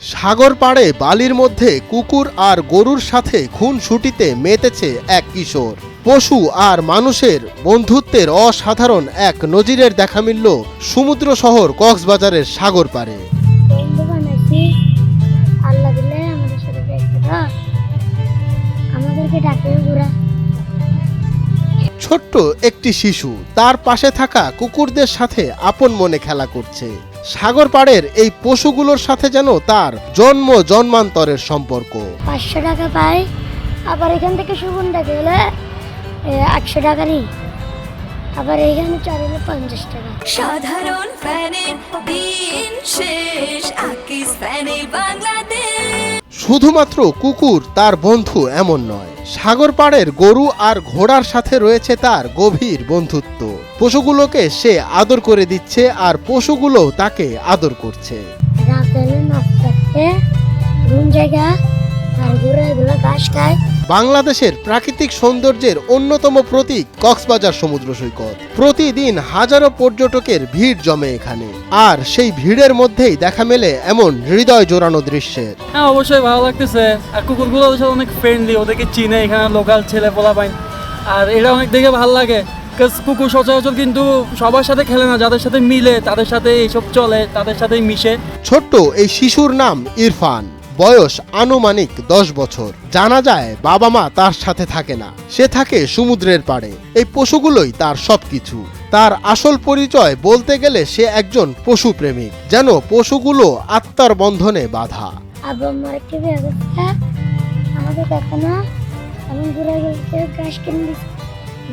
সাগর পাড়ে বালির মধ্যে কুকুর আর গরুর সাথে খুনসুটিতে মেতেছে এক কিশোর। পশু আর মানুষের বন্ধুত্বের অসাধারণ এক নজিরের দেখা মিলল সমুদ্র শহর কক্সবাজারের সাগর পাড়ে। বন্ধু বানাইছি, আল্লাহ দিলে আমাদের সাথে দেখতে দাও, আমাদেরকে ডাকে ঘোরা। ছোট্ট একটি শিশু তার পাশে থাকা কুকুরদের সাথে আপন মনে খেলা করছে। সাগর পাড়ের এই পশুগুলোর সাথে যেন তার জন্ম জন্মান্তরের সম্পর্ক। 500 টাকা পাই, আবার এখান থেকে সুগন্ধা গেলে 800 টাকারই, আবার এইখানে চড়লে 50 টাকা। সাধারণ ফ্যানের দিন শেষ, আকিস ফ্যানে বাংলাদেশ। শুধুমাত্র কুকুর তার বন্ধু এমন নয়, সাগর পাড়ের গরু আর ঘোড়ার সাথে রয়েছে তার গভীর বন্ধুত্ব। পশুগুলোকে সে আদর করে দিচ্ছে আর পশুগুলো তাকে আদর করছে। রাত হলে মাছ থাকতে রুম জায়গা আর ঘোরা এগুলো ঘাস খায়। বাংলাদেশের প্রাকৃতিক সৌন্দর্যের অন্যতম প্রতীক কক্সবাজার সমুদ্র সৈকত। প্রতিদিন হাজারো পর্যটকের ভিড় জমে এখানে, আর সেই ভিড়ের মধ্যেই দেখা মেলে এমন হৃদয় জোড়ানো দৃশ্যের। হ্যাঁ, অবশ্যই ভালো লাগতেছে। আর কুকুরগুলো ওদের সাথে অনেক ফ্রেন্ডলি, ওদেরকে চিনে এখানে লোকাল ছেলে পোলা পাইন, আর এটা অনেক দেখে ভালো লাগে। কুকুর সচরাচর কিন্তু সবার সাথে খেলে না, যাদের সাথে মিলে তাদের সাথে এইসব চলে, তাদের সাথেই মিশে। ছোট্ট এই শিশুর নাম ইরফান, বয়স আনুমানিক 10 বছর। জানা যায় বাবা মা তার সাথে থাকে না, সে থাকে সমুদ্রের পাড়ে। এই পশুগুলোই তার সবকিছু। তার আসল পরিচয় বলতে গেলে সে একজন পশুপ্রেমিক, যেন পশুগুলো আত্মার বন্ধনে বাঁধা। আব্বু আমার একটা বিয়ে করছে, আমাদের দেখো না, আমি ঘুরে গেছে ঘাস কিনে দিচ্ছে,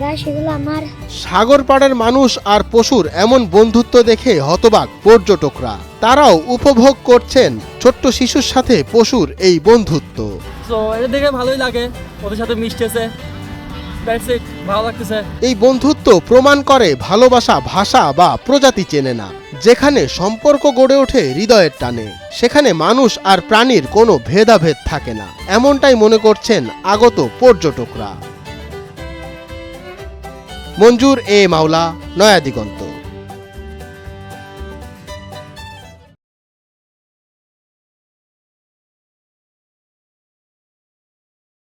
ঘাস এগুলো আমার। সাগর পাড়ের মানুষ আর পশুর এমন বন্ধুত্ব দেখে হতবাক পর্যটকরা। তারাও উপভোগ করছেন ছোট্ট শিশুর সাথে পশুর এই বন্ধুত্ব। তো এটা দেখে ভালোই লাগে, ওদের সাথে মিশতেছে, দ্যাটস ইট, ভালো লাগতেছে। এই বন্ধুত্ব প্রমাণ করে ভালোবাসা ভাষা বা প্রজাতি চেনে না। যেখানে সম্পর্ক গড়ে ওঠে হৃদয়ের টানে, সেখানে মানুষ আর প্রাণীর কোনো ভেদাভেদ থাকে না, এমনটাই মনে করছেন আগত পর্যটকরা। মঞ্জুর এ মাওলা, নয়া দিগন্ত।